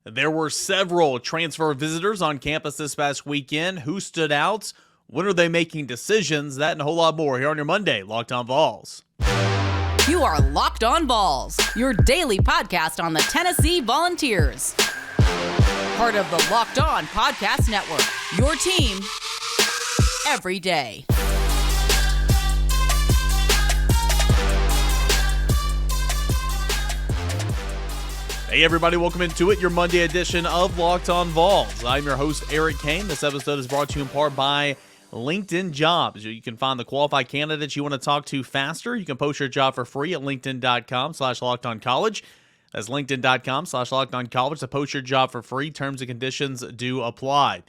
There were several transfer visitors on campus this past weekend. Who stood out? When are they making decisions? That and a whole lot more here on your Monday, Locked On Vols. You are Locked On Vols, your daily podcast on the Tennessee Volunteers. Part of the Locked On Podcast Network, your team every day. Hey everybody, welcome into it, your Monday edition of Locked On Vols. I'm your host, Eric Kane. This episode is brought to you in part by LinkedIn Jobs. You can find the qualified candidates you want to talk to faster. You can post your job for free at linkedin.com/lockedoncollege. That's linkedin.com/lockedoncollege to post your job for free. Terms and conditions do apply.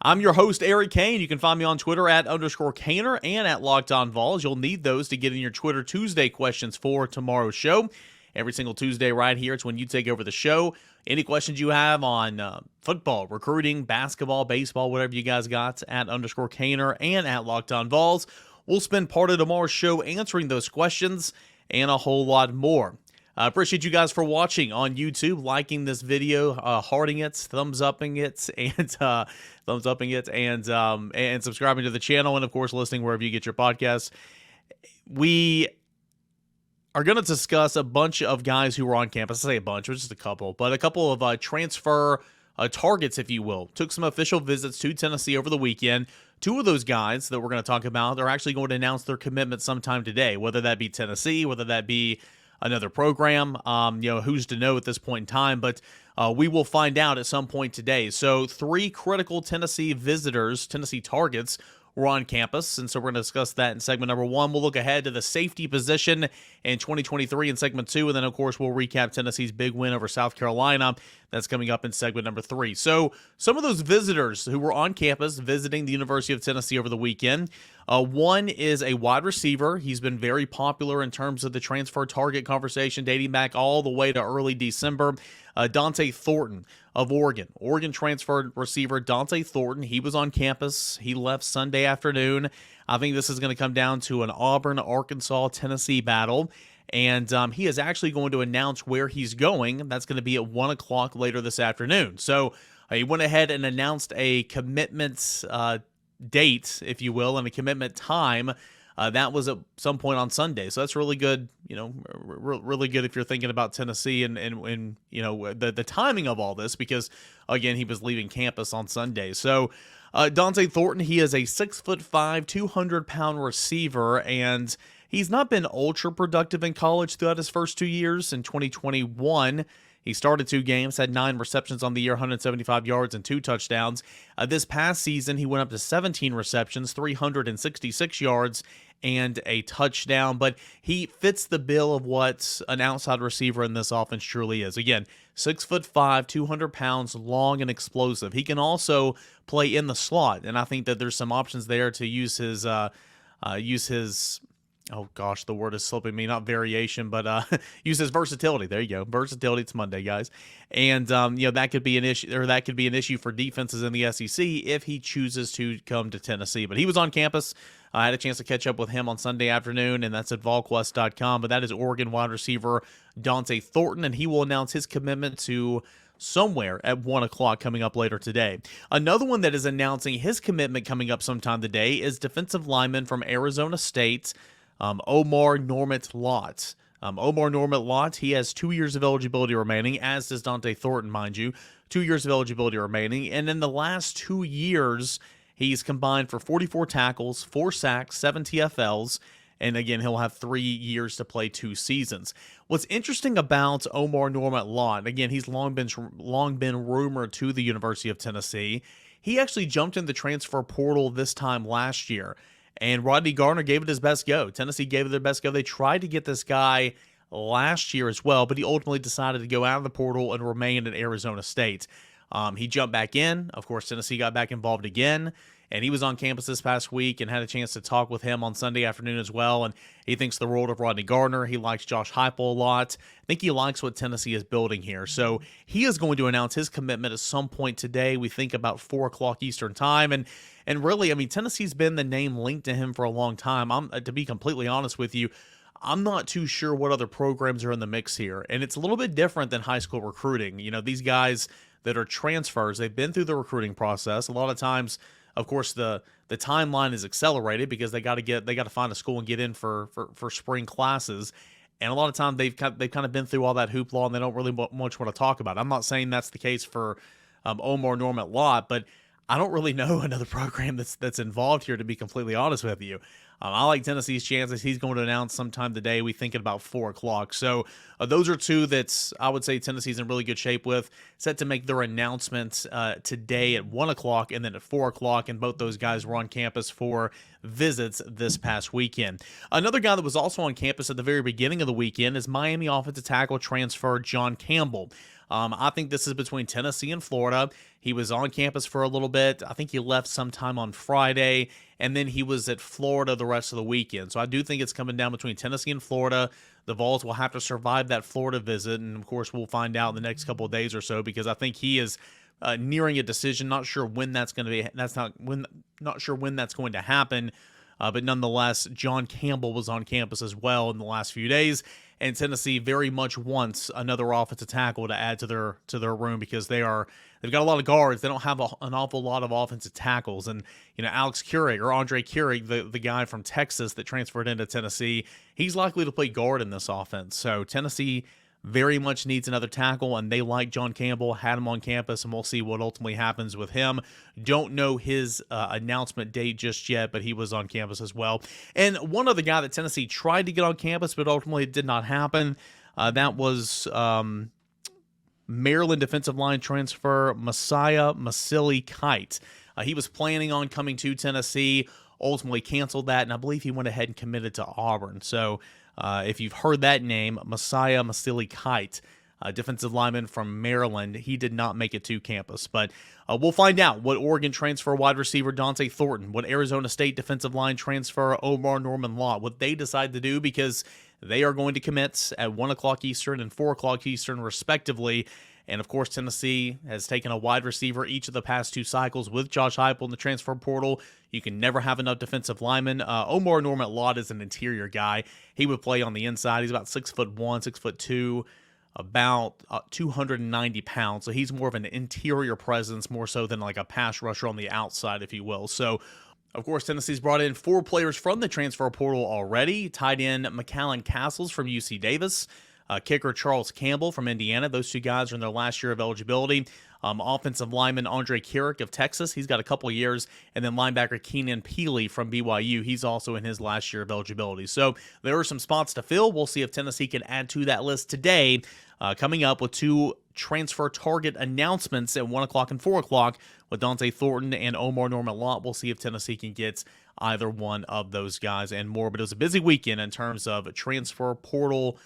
I'm your host, Eric Kane. You can find me on Twitter at _Kaner and at Locked On Vols. You'll need those to get in your Twitter Tuesday questions for tomorrow's show. Every single Tuesday right here, it's when you take over the show. Any questions you have on football, recruiting, basketball, baseball, whatever you guys got, at _Kaner and at Locked On Vols. We'll spend part of tomorrow's show answering those questions and a whole lot more. I appreciate you guys for watching on YouTube, liking this video, hearting it, thumbs-upping it, and subscribing to the channel, and of course listening wherever you get your podcasts. We are going to discuss a bunch of guys who were on campus. I say a bunch, which is a couple, but a couple of transfer targets, if you will. Took some official visits to Tennessee over the weekend. Two of those guys that we're going to talk about are actually going to announce their commitment sometime today, whether that be Tennessee, whether that be another program. Who's to know at this point in time, but we will find out at some point today. So 3 critical Tennessee visitors, Tennessee targets, were on campus, and so we're going to discuss that in segment number 1. We'll look ahead to the safety position in 2023 in segment 2, and then, of course, we'll recap Tennessee's big win over South Carolina. That's coming up in segment number 3. So some of those visitors who were on campus visiting the University of Tennessee over the weekend, one is a wide receiver. He's been very popular in terms of the transfer target conversation dating back all the way to early December. Dante Thornton of Oregon. Oregon transferred receiver Dante Thornton. He was on campus. He left Sunday afternoon. I think this is going to come down to an Auburn, Arkansas, Tennessee battle. And he is actually going to announce where he's going. That's going to be at 1 o'clock later this afternoon. So he went ahead and announced a commitment date, if you will, and a commitment time. That was at some point on Sunday. So that's really good, really good if you're thinking about Tennessee and the timing of all this, because, again, he was leaving campus on Sunday. So Dante Thornton, he is a 6'5", 200-pound receiver, and he's not been ultra productive in college throughout his first 2 years. In 2021, he started 2 games, had 9 receptions on the year, 175 yards and 2 touchdowns. This past season, he went up to 17 receptions, 366 yards, and a touchdown. But he fits the bill of what an outside receiver in this offense truly is. Again, 6'5", 200 pounds, long and explosive. He can also play in the slot, and I think that there's some options there to use his oh gosh, the word is slipping me. Not variation, but use his versatility. There you go, versatility. It's Monday, guys, and that could be an issue, or that could be an issue for defenses in the SEC if he chooses to come to Tennessee. But he was on campus. I had a chance to catch up with him on Sunday afternoon, and that's at volquest.com. But that is Oregon wide receiver Dante Thornton, and he will announce his commitment to somewhere at 1 o'clock coming up later today. Another one that is announcing his commitment coming up sometime today is defensive lineman from Arizona State, Omar Norman-Lott. Omar Norman-Lott, he has 2 years of eligibility remaining, as does Dante Thornton, mind you. 2 years of eligibility remaining. And in the last 2 years, he's combined for 44 tackles, 4 sacks, 7 TFLs, and again, he'll have 3 years to play 2 seasons. What's interesting about Omar Norman-Lott, again, he's long been rumored to the University of Tennessee. He actually jumped in the transfer portal this time last year, and Rodney Garner gave it his best go. Tennessee gave it their best go. They tried to get this guy last year as well, but he ultimately decided to go out of the portal and remain at Arizona State. He jumped back in. Of course, Tennessee got back involved again, and he was on campus this past week and had a chance to talk with him on Sunday afternoon as well, and he thinks the world of Rodney Garner. He likes Josh Heupel a lot. I think he likes what Tennessee is building here. So he is going to announce his commitment at some point today. We think about 4 o'clock Eastern time, and really, I mean, Tennessee's been the name linked to him for a long time. To be completely honest with you, I'm not too sure what other programs are in the mix here. And it's a little bit different than high school recruiting. These guys that are transfers, they've been through the recruiting process. A lot of times, of course, the timeline is accelerated because they got to find a school and get in for spring classes. And a lot of times they've kind of been through all that hoopla and they don't really much want to talk about it. I'm not saying that's the case for Omar Norman-Lott, but I don't really know another program that's involved here, to be completely honest with you. I like Tennessee's chances. He's going to announce sometime today. We think at about 4 o'clock. So those are two that I would say Tennessee's in really good shape with. Set to make their announcements today at 1 o'clock and then at 4 o'clock. And both those guys were on campus for visits this past weekend. Another guy that was also on campus at the very beginning of the weekend is Miami offensive tackle transfer John Campbell. I think this is between Tennessee and Florida. He was on campus for a little bit. I think he left sometime on Friday, and then he was at Florida the rest of the weekend. So I do think it's coming down between Tennessee and Florida. The Vols will have to survive that Florida visit, and of course we'll find out in the next couple of days or so, because I think he is nearing a decision. Not sure when that's going to be. Not sure when that's going to happen. But nonetheless, John Campbell was on campus as well in the last few days, and Tennessee very much wants another offensive tackle to add to their room, because they've got a lot of guards. They don't have an awful lot of offensive tackles. And Alex Keurig, or Andre Keurig, the guy from Texas that transferred into Tennessee, he's likely to play guard in this offense. So Tennessee very much needs another tackle, and they like John Campbell, had him on campus, and we'll see what ultimately happens with him. Don't know his announcement date just yet, but he was on campus as well. And one other guy that Tennessee tried to get on campus, but ultimately it did not happen, that was Maryland defensive line transfer Messiah Masili-Kite. He was planning on coming to Tennessee, ultimately canceled that, and I believe he went ahead and committed to Auburn. So if you've heard that name, Messiah Masili-Kite, defensive lineman from Maryland, he did not make it to campus. But we'll find out what Oregon transfer wide receiver Dante Thornton, what Arizona State defensive line transfer Omar Norman-Lott, what they decide to do, because they are going to commit at 1 o'clock Eastern and 4 o'clock Eastern, respectively. And, of course, Tennessee has taken a wide receiver each of the past 2 cycles with Josh Heupel in the transfer portal. You can never have enough defensive linemen. Omar Norman-Lott is an interior guy. He would play on the inside. He's about 6'1", 6'2", about 290 pounds. So he's more of an interior presence, more so than like a pass rusher on the outside, if you will. So, of course, Tennessee's brought in 4 players from the transfer portal already. Tight end McAllen Castles from UC Davis. Kicker Charles Campbell from Indiana. Those 2 guys are in their last year of eligibility. Offensive lineman Andre Keurig of Texas. He's got a couple years. And then linebacker Keenan Peely from BYU. He's also in his last year of eligibility. So there are some spots to fill. We'll see if Tennessee can add to that list today. Coming up with 2 transfer target announcements at 1 o'clock and 4 o'clock with Dante Thornton and Omar Norman-Lott. We'll see if Tennessee can get either one of those guys and more. But it was a busy weekend in terms of transfer portal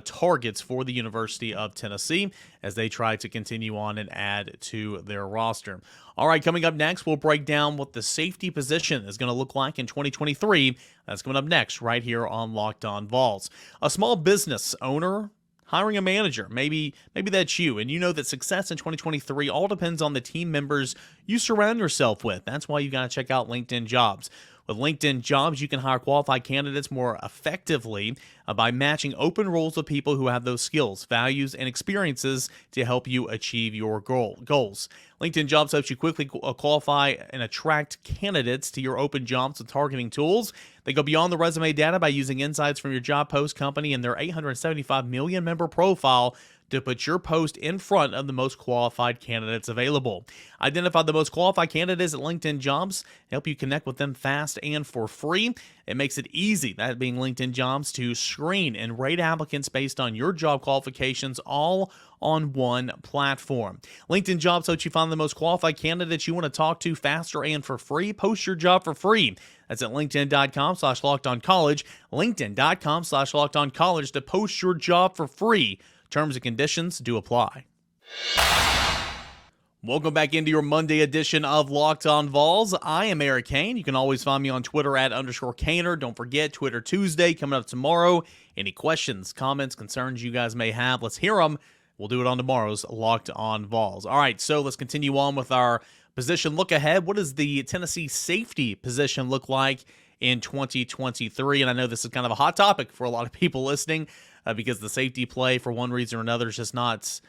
targets for the University of Tennessee as they try to continue on and add to their roster. All right, coming up next, we'll break down what the safety position is going to look like in 2023. That's coming up next right here on Locked On Vols. A small business owner hiring a manager. Maybe that's you, and you know that success in 2023 all depends on the team members you surround yourself with. That's why you got to check out LinkedIn Jobs. With LinkedIn Jobs, you can hire qualified candidates more effectively by matching open roles with people who have those skills, values, and experiences to help you achieve your goals. LinkedIn Jobs helps you quickly qualify and attract candidates to your open jobs with targeting tools. They go beyond the resume data by using insights from your job post, company, and their 875 million member profile to put your post in front of the most qualified candidates available. Identify the most qualified candidates at LinkedIn Jobs, help you connect with them fast and for free. It makes it easy, that being LinkedIn Jobs, to screen and rate applicants based on your job qualifications, all on one platform. LinkedIn Jobs helps you find the most qualified candidates you want to talk to faster and for free. Post your job for free. That's at linkedin.com/lockedoncollege, linkedin.com/lockedoncollege to post your job for free. Terms and conditions do apply. Welcome back into your Monday edition of Locked On Vols. I am Eric Kane. You can always find me on Twitter at _Kaner. Don't forget, Twitter Tuesday coming up tomorrow. Any questions, comments, concerns you guys may have, let's hear them. We'll do it on tomorrow's Locked On Vols. All right, so let's continue on with our position look ahead. What does the Tennessee safety position look like in 2023. And I know this is kind of a hot topic for a lot of people listening because the safety play, for one reason or another, is just not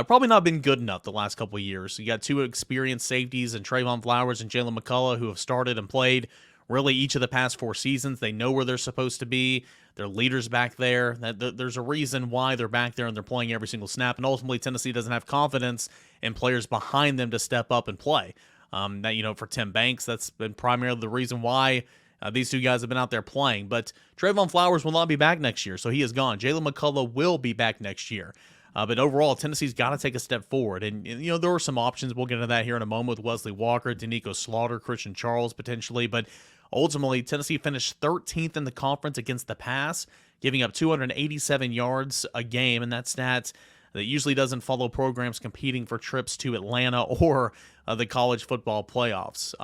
probably not been good enough the last couple of years. You got two experienced safeties and Trayvon Flowers and Jalen McCullough who have started and played really each of the past 4 seasons. They know where they're supposed to be. They're leaders back there. There's a reason why they're back there and they're playing every single snap. And ultimately, Tennessee doesn't have confidence in players behind them to step up and play. For Tim Banks, that's been primarily the reason why these two guys have been out there playing. But Trayvon Flowers will not be back next year, so he is gone. Jalen McCullough will be back next year. But overall, Tennessee's got to take a step forward. And, there are some options. We'll get into that here in a moment with Wesley Walker, Danico Slaughter, Christian Charles potentially. But ultimately, Tennessee finished 13th in the conference against the pass, giving up 287 yards a game. And that stat that usually doesn't follow programs competing for trips to Atlanta or the college football playoffs.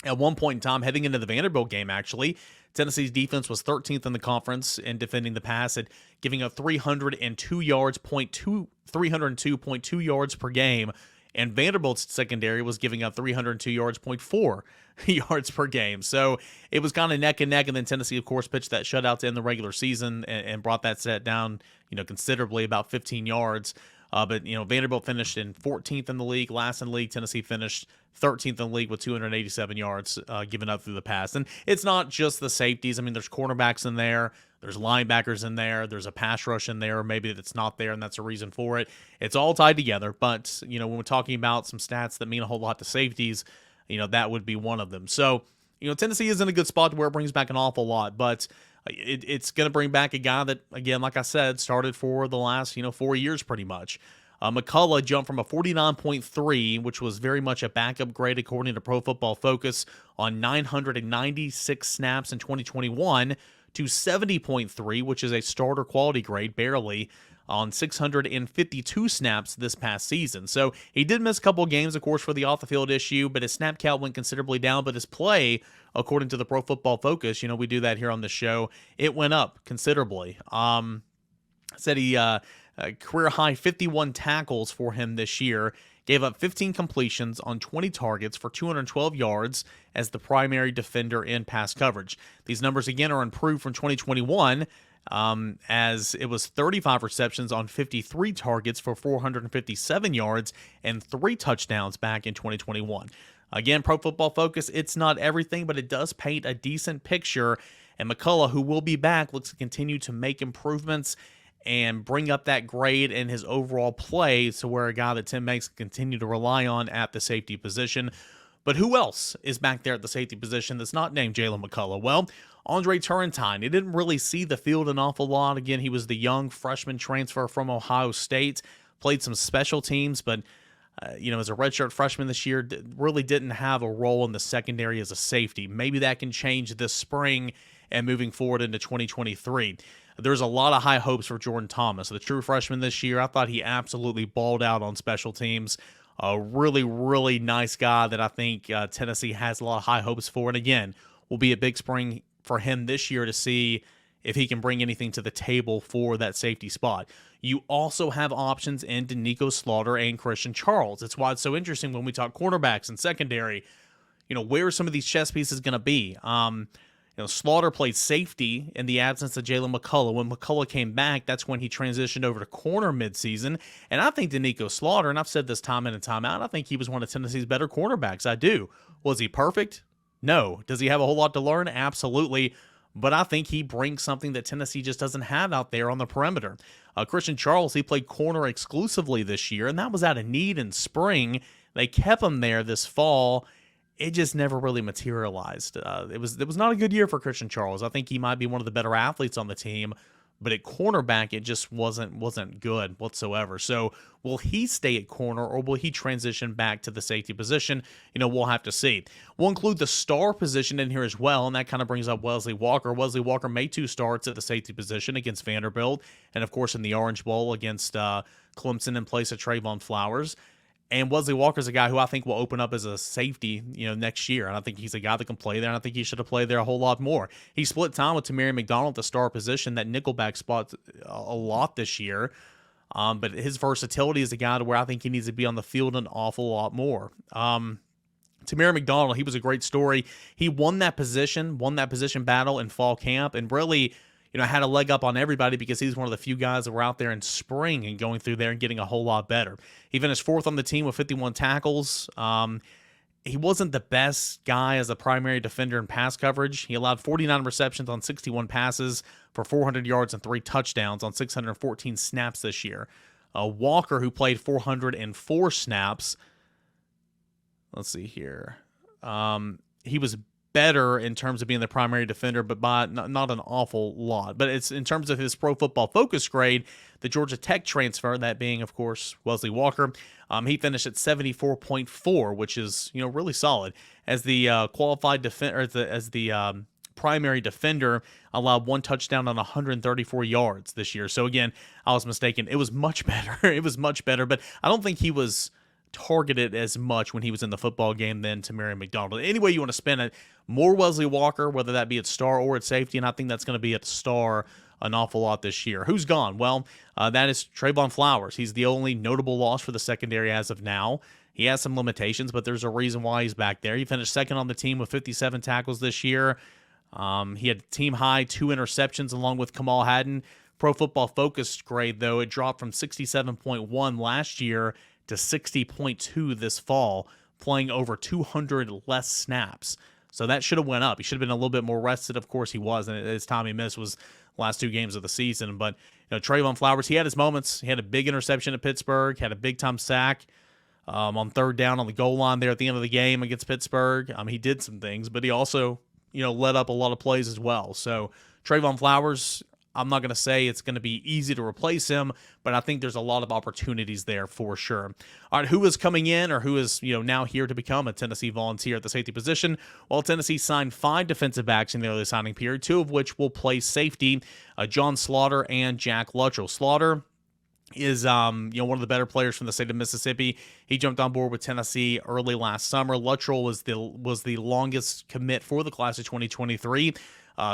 At one point in time, heading into the Vanderbilt game, actually, Tennessee's defense was 13th in the conference in defending the pass at giving up 302.2 yards per game, and Vanderbilt's secondary was giving up 302 yards, 0.4 yards per game. So it was kind of neck and neck, and then Tennessee, of course, pitched that shutout to end the regular season and brought that set down, considerably, about 15 yards. But Vanderbilt finished in 14th in the league, last in the league. Tennessee finished 13th in the league with 287 yards given up through the pass. And it's not just the safeties. I mean, there's cornerbacks in there. There's linebackers in there. There's a pass rush in there. Maybe that's not there, and that's a reason for it. It's all tied together. But, when we're talking about some stats that mean a whole lot to safeties, that would be one of them. So, Tennessee is in a good spot where it brings back an awful lot. But it's going to bring back a guy that, again, like I said, started for the last, 4 years pretty much. McCullough jumped from a 49.3, which was very much a backup grade according to Pro Football Focus, on 996 snaps in 2021 to 70.3, which is a starter quality grade, barely, on 652 snaps this past season. So he did miss a couple of games, of course, for the off-the-field issue, but his snap count went considerably down, but his play, according to the Pro Football Focus, we do that here on the show, it went up considerably. Said he career-high 51 tackles for him this year, gave up 15 completions on 20 targets for 212 yards as the primary defender in pass coverage. These numbers, again, are improved from 2021, as it was 35 receptions on 53 targets for 457 yards and 3 touchdowns back in 2021. Again, Pro Football Focus, it's not everything, but it does paint a decent picture, and McCullough, who will be back, looks to continue to make improvements and bring up that grade in his overall play to where a guy that Tim Banks can continue to rely on at the safety position. But who else is back there at the safety position that's not named Jalen McCullough? Well, Andre Turrentine. He didn't really see the field an awful lot. Again, he was the young freshman transfer from Ohio State, played some special teams, but as a redshirt freshman this year, really didn't have a role in the secondary as a safety. Maybe that can change this spring and moving forward into 2023. There's a lot of high hopes for Jordan Thomas, the true freshman this year. I thought he absolutely balled out on special teams. A really, really nice guy that I think Tennessee has a lot of high hopes for. And again, will be a big spring for him this year to see if he can bring anything to the table for that safety spot. You also have options in Danico Slaughter and Christian Charles. That's why it's so interesting when we talk cornerbacks and secondary. Where are some of these chess pieces going to be? Slaughter played safety in the absence of Jalen McCullough. When McCullough came back, that's when he transitioned over to corner midseason. And I think Danico Slaughter, and I've said this time in and time out, I think he was one of Tennessee's better cornerbacks. I do. Was he perfect? No. Does he have a whole lot to learn? Absolutely. But I think he brings something that Tennessee just doesn't have out there on the perimeter. Christian Charles, he played corner exclusively this year, and that was out of need in spring. They kept him there this fall. It just never really materialized. It was not a good year for Christian Charles. I think he might be one of the better athletes on the team, but at cornerback, it just wasn't good whatsoever. So will he stay at corner or will he transition back to the safety position? We'll have to see. We'll include the star position in here as well, and that kind of brings up Wesley Walker. Wesley Walker made 2 starts at the safety position against Vanderbilt, and of course in the Orange Bowl against Clemson in place of Trayvon Flowers. And Wesley Walker's a guy who I think will open up as a safety, next year. And I think he's a guy that can play there, and I think he should have played there a whole lot more. He split time with Tamari McDonald, the star position, that nickelback spot a lot this year. But his versatility is a guy to where I think he needs to be on the field an awful lot more. Tamir McDonald, he was a great story. He won that position battle in fall camp, and really, had a leg up on everybody because he's one of the few guys that were out there in spring and going through there and getting a whole lot better. He finished 4th on the team with 51 tackles. He wasn't the best guy as a primary defender in pass coverage. He allowed 49 receptions on 61 passes for 400 yards and 3 touchdowns on 614 snaps this year. Walker, who played 404 snaps, let's see here. He was better in terms of being the primary defender, but by not an awful lot. But it's in terms of his Pro Football Focus grade, the Georgia Tech transfer, that being, of course, Wesley Walker, he finished at 74.4, which is really solid. As the qualified defender, as the primary defender, allowed 1 touchdown on 134 yards this year. So again, I was mistaken. It was much better. It was much better, but I don't think he was targeted as much when he was in the football game than Tamir McDonald. Any way you want to spin it, more Wesley Walker, whether that be at star or at safety, and I think that's going to be at star an awful lot this year. Who's gone? Well, that is Trayvon Flowers. He's the only notable loss for the secondary as of now. He has some limitations, but there's a reason why he's back there. He finished 2nd on the team with 57 tackles this year. He had team high 2 interceptions along with Kamal Hadden. Pro Football Focus grade, though, it dropped from 67.1 last year to 60.2 this fall, playing over 200 less snaps. So that should have went up. He should have been a little bit more rested. Of course he was, and his time he missed was the last 2 games of the season. But Trayvon Flowers, he had his moments. He had a big interception at Pittsburgh, had a big-time sack on 3rd down on the goal line there at the end of the game against Pittsburgh. He did some things, but he also led up a lot of plays as well. So Trayvon Flowers, I'm not going to say it's going to be easy to replace him, but I think there's a lot of opportunities there for sure. All right, who is coming in or who is now here to become a Tennessee Volunteer at the safety position? Well, Tennessee signed 5 defensive backs in the early signing period, 2 of which will play safety, John Slaughter and Jack Luttrell. Slaughter is one of the better players from the state of Mississippi. He jumped on board with Tennessee early last summer. Luttrell was the longest commit for the class of 2023.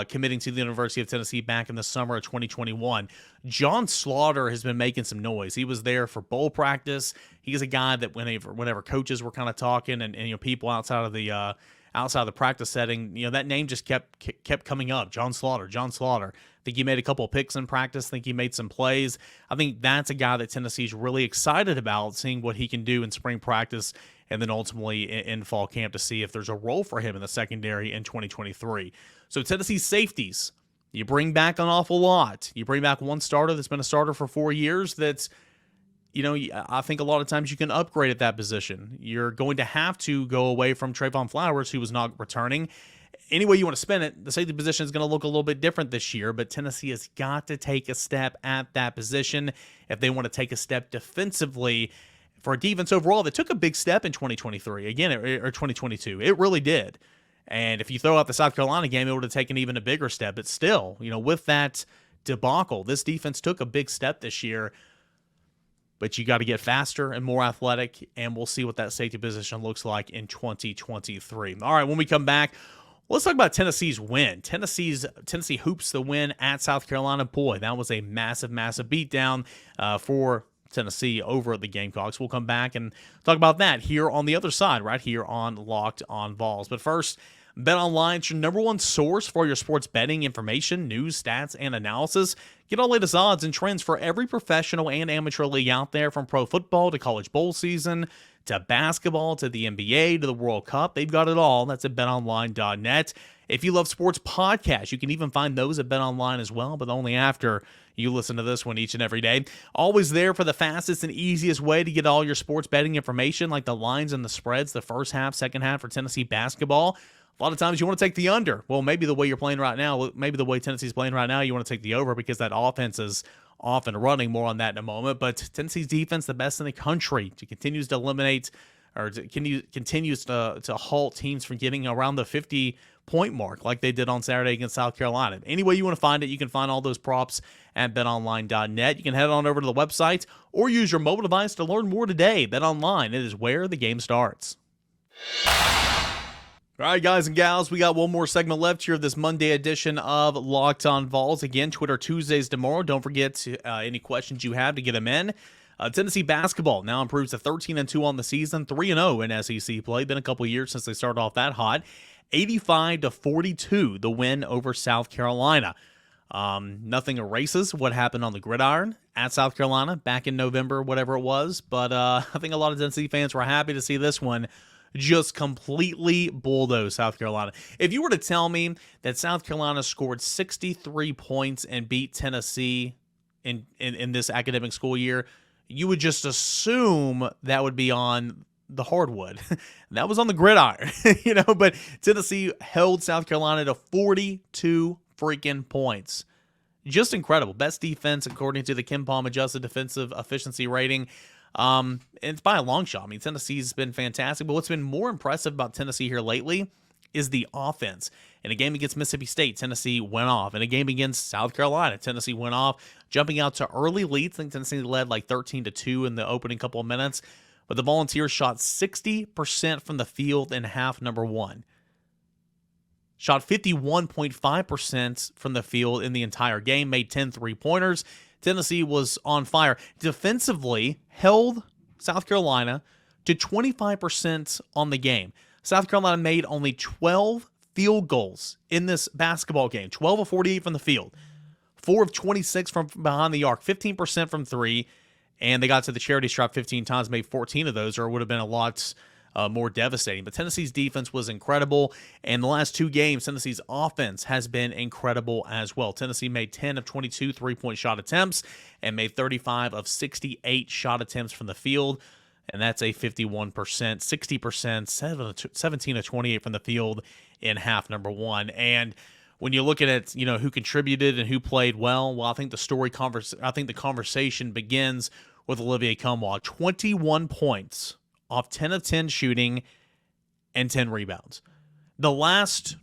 Committing to the University of Tennessee back in the summer of 2021. John Slaughter has been making some noise. He was there for bowl practice. He's a guy that whenever coaches were kind of talking and people outside of the practice setting, that name just kept coming up. John Slaughter. I think he made a couple of picks in practice. I think he made some plays. I think that's a guy that Tennessee's really excited about, seeing what he can do in spring practice and then ultimately in fall camp to see if there's a role for him in the secondary in 2023. So Tennessee safeties, you bring back an awful lot. You bring back one starter that's been a starter for 4 years that's, I think a lot of times you can upgrade at that position. You're going to have to go away from Trayvon Flowers, who was not returning. Any way you want to spin it, the safety position is going to look a little bit different this year, but Tennessee has got to take a step at that position if they want to take a step defensively. For a defense overall, that took a big step in 2023, or 2022. It really did. And if you throw out the South Carolina game, it would have taken even a bigger step. But still, with that debacle, this defense took a big step this year. But you got to get faster and more athletic, and we'll see what that safety position looks like in 2023. All right, when we come back, let's talk about Tennessee's win. Tennessee hoops the win at South Carolina. Boy, that was a massive, massive beatdown for Tennessee over the Gamecocks. We'll come back and talk about that here on the other side, right here on Locked on Vols. But first, BetOnline is your number one source for your sports betting information, news, stats, and analysis. Get all the latest odds and trends for every professional and amateur league out there, from pro football to college bowl season to basketball to the NBA to the World Cup. They've got it all. That's at betonline.net. If you love sports podcasts, you can even find those at BetOnline as well, but only after you listen to this one each and every day. Always there for the fastest and easiest way to get all your sports betting information, like the lines and the spreads, the first half, second half for Tennessee basketball. A lot of times you want to take the under. Well, maybe the way you're playing right now, maybe the way Tennessee's playing right now, you want to take the over because that offense is off and running. More on that in a moment. But Tennessee's defense, the best in the country, continues to eliminate or continues to halt teams from getting around the 50-point mark like they did on Saturday against South Carolina. Any way you want to find it, you can find all those props at betonline.net. You can head on over to the website or use your mobile device to learn more today. BetOnline, it is where the game starts. All right, guys and gals, we got one more segment left here of this Monday edition of Locked on Vols. Again, Twitter Tuesdays tomorrow. Don't forget any questions you have to get them in. Tennessee basketball now improves to 13-2 on the season, 3-0 in SEC play. Been a couple years since they started off that hot. 85-42, the win over South Carolina. Nothing erases what happened on the gridiron at South Carolina back in November, whatever it was. But I think a lot of Tennessee fans were happy to see this one just completely bulldoze South Carolina. If you were to tell me that South Carolina scored 63 points and beat Tennessee in this academic school year, you would just assume that would be on the hardwood. That was on the gridiron, but Tennessee held South Carolina to 42 freaking points. Just incredible. Best defense according to the Ken Palm adjusted defensive efficiency rating. And it's by a long shot. I mean, Tennessee's been fantastic, but what's been more impressive about Tennessee here lately is the offense. In a game against Mississippi State, Tennessee went off. In a game against South Carolina, Tennessee went off, jumping out to early leads. I think Tennessee led like 13-2 in the opening couple of minutes, but the Volunteers shot 60% from the field in half number one. Shot 51.5% from the field in the entire game, made 10 3-pointers. Tennessee was on fire. Defensively, held South Carolina to 25% on the game. South Carolina made only 12 field goals in this basketball game, 12 of 48 from the field, 4 of 26 from behind the arc, 15% from three, and they got to the charity stripe 15 times, made 14 of those, or it would have been a lot more devastating. But Tennessee's defense was incredible, and the last two games, Tennessee's offense has been incredible as well. Tennessee made 10 of 22 three-point shot attempts and made 35 of 68 shot attempts from the field, and that's a 51%, 60%, 17 of 28 from the field in half number one. And when you look at it, who contributed and who played well, I think the conversation begins with Olivier Cumwa. 21 points off 10 of 10 shooting and 10 rebounds. The last,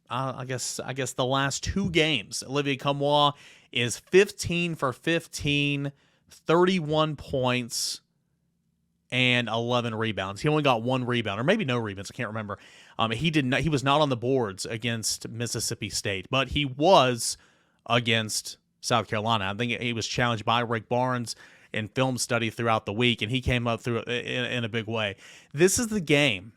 I guess the last two games, Olivier Cumwa is 15 for 15, 31 points, and 11 rebounds. He only got one rebound, or maybe no rebounds. I can't remember. He was not on the boards against Mississippi State, but he was against South Carolina. I think he was challenged by Rick Barnes in film study throughout the week, and he came up through in a big way. This is the game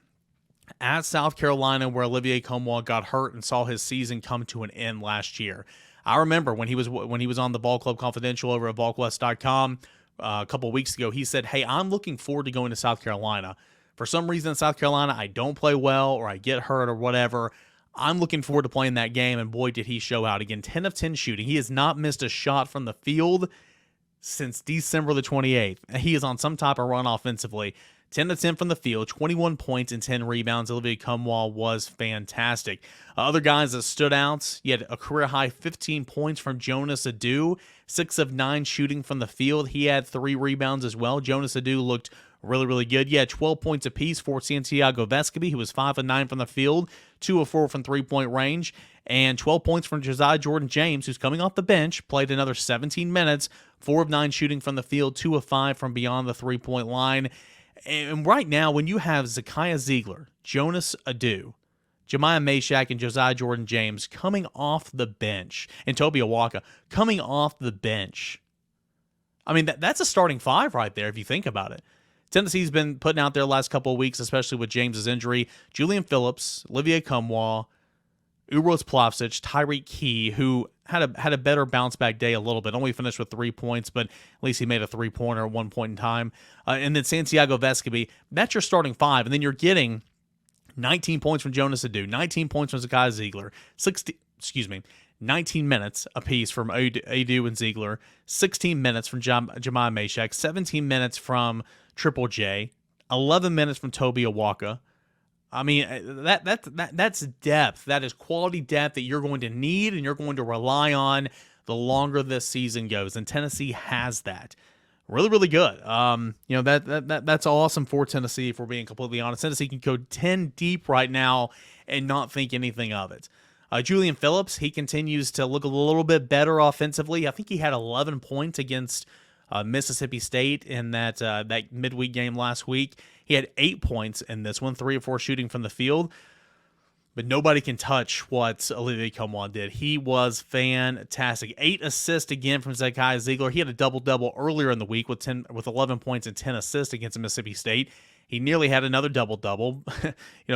at South Carolina where Olivier Cumwa got hurt and saw his season come to an end last year. I remember when he was on the Ball Club Confidential over at VolQuest.com a couple of weeks ago, he said, "Hey, I'm looking forward to going to South Carolina. For some reason in South Carolina, I don't play well or I get hurt or whatever. I'm looking forward to playing that game," and boy, did he show out. Again, 10 of 10 shooting. He has not missed a shot from the field since December the 28th. He is on some type of run offensively. 10 of 10 from the field, 21 points and 10 rebounds. Olivier Cumwa was fantastic. Other guys that stood out, you had a career-high 15 points from Jonas Adu, 6 of 9 shooting from the field. He had 3 rebounds as well. Jonas Adu looked really, really good. He had 12 points apiece for Santiago Vescovi, who was 5 of 9 from the field, 2 of 4 from three-point range, and 12 points from Josiah Jordan-James, who's coming off the bench, played another 17 minutes, 4 of 9 shooting from the field, 2 of 5 from beyond the three-point line. And right now, when you have Zakiya Ziegler, Jonas Adu, Jemiah Mashak, and Josiah Jordan-James coming off the bench, and Toby Awaka coming off the bench, I mean, that's a starting 5 right there if you think about it. Tennessee's been putting out there the last couple of weeks, especially with James's injury, Julian Phillips, Olivier Cumwa, Uros Plavsic, Tyreek Key, who had a better bounce back day a little bit. Only finished with 3 points, but at least he made a 3-pointer at one point in time. And then Santiago Vescovi, that's your starting 5. And then you're getting 19 points from Jonas Adu, 19 points from Zakiya Ziegler, 19 minutes apiece from Adu and Ziegler, 16 minutes from Jemiah Mashak, 17 minutes from Triple J, 11 minutes from Toby Awaka. I mean, that's depth. That is quality depth that you're going to need and you're going to rely on the longer this season goes. And Tennessee has that. Really, really good. That's awesome for Tennessee, if we're being completely honest. Tennessee can go 10 deep right now and not think anything of it. Julian Phillips, he continues to look a little bit better offensively. I think he had 11 points against Mississippi State in that midweek game last week. He had 8 points in this one, 3 of 4 shooting from the field. but nobody can touch what Olivier Comeau did. He was fantastic. 8 assists again from Zakai Ziegler. He had a double-double earlier in the week with 11 points and 10 assists against Mississippi State. He nearly had another double-double,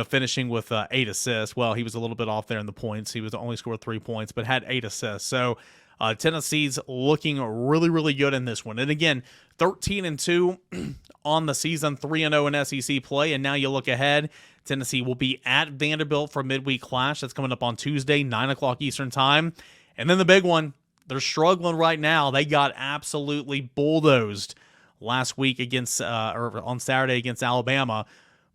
finishing with 8 assists. Well, he was a little bit off there in the points. He was only scored 3 points, but had 8 assists. So Tennessee's looking really, really good in this one. And again, 13-2 on the season, 3-0 in SEC play. And now you look ahead, Tennessee will be at Vanderbilt for a midweek clash. That's coming up on Tuesday, 9 o'clock Eastern time. And then the big one, they're struggling right now. They got absolutely bulldozed last week or on Saturday against Alabama.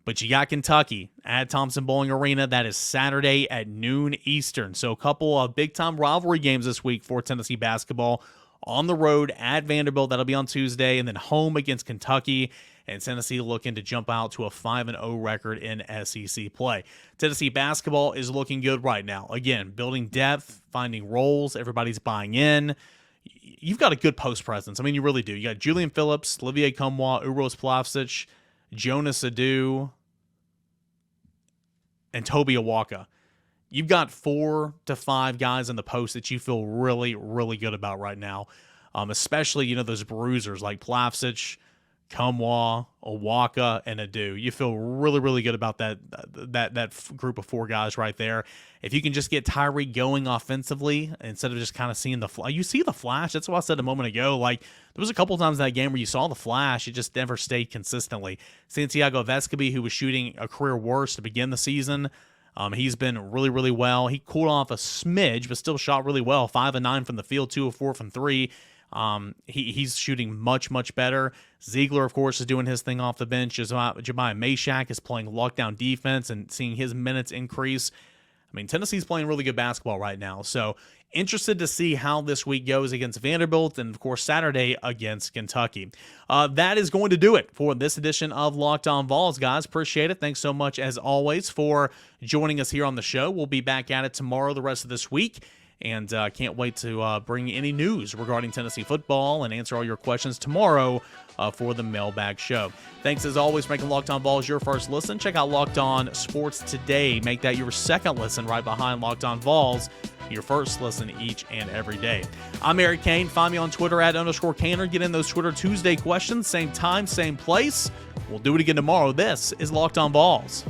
But you got Kentucky at Thompson-Boling Arena. That is Saturday at noon Eastern. So a couple of big-time rivalry games this week for Tennessee basketball. On the road at Vanderbilt, that'll be on Tuesday, and then home against Kentucky. And Tennessee looking to jump out to a 5-0 record in SEC play. Tennessee basketball is looking good right now. Again, building depth, finding roles. Everybody's buying in. You've got a good post presence. I mean, you really do. You got Julian Phillips, Olivier Comeau, Uros Plavsic, Jonas Adu, and Toby Awaka. You've got 4 to 5 guys in the post that you feel really, really good about right now. Especially, those bruisers like Plavsic, Comeau, Awaka, and Adu. You feel really, really good about that group of 4 guys right there. If you can just get Tyreek going offensively instead of just kind of seeing the flash. You see the flash. That's what I said a moment ago. Like, there was a couple times in that game where you saw the flash. It just never stayed consistently. Santiago Vescovi, who was shooting a career worst to begin the season, he's been really, really well. He cooled off a smidge, but still shot really well. 5 of 9 from the field, 2 of 4 from 3. He's shooting much, much better. Ziegler, of course, is doing his thing off the bench. Jemiah Mashack is playing lockdown defense and seeing his minutes increase. I mean, Tennessee's playing really good basketball right now. So interested to see how this week goes against Vanderbilt and, of course, Saturday against Kentucky. That is going to do it for this edition of Locked On Vols, guys. Appreciate it. Thanks so much, as always, for joining us here on the show. We'll be back at it tomorrow, the rest of this week. And can't wait to bring any news regarding Tennessee football and answer all your questions tomorrow for the Mailbag Show. Thanks, as always, for making Locked On Vols your first listen. Check out Locked On Sports Today. Make that your second listen right behind Locked On Vols, your first listen each and every day. I'm Eric Kane. Find me on Twitter at _Kaner. Get in those Twitter Tuesday questions. Same time, same place. We'll do it again tomorrow. This is Locked On Vols.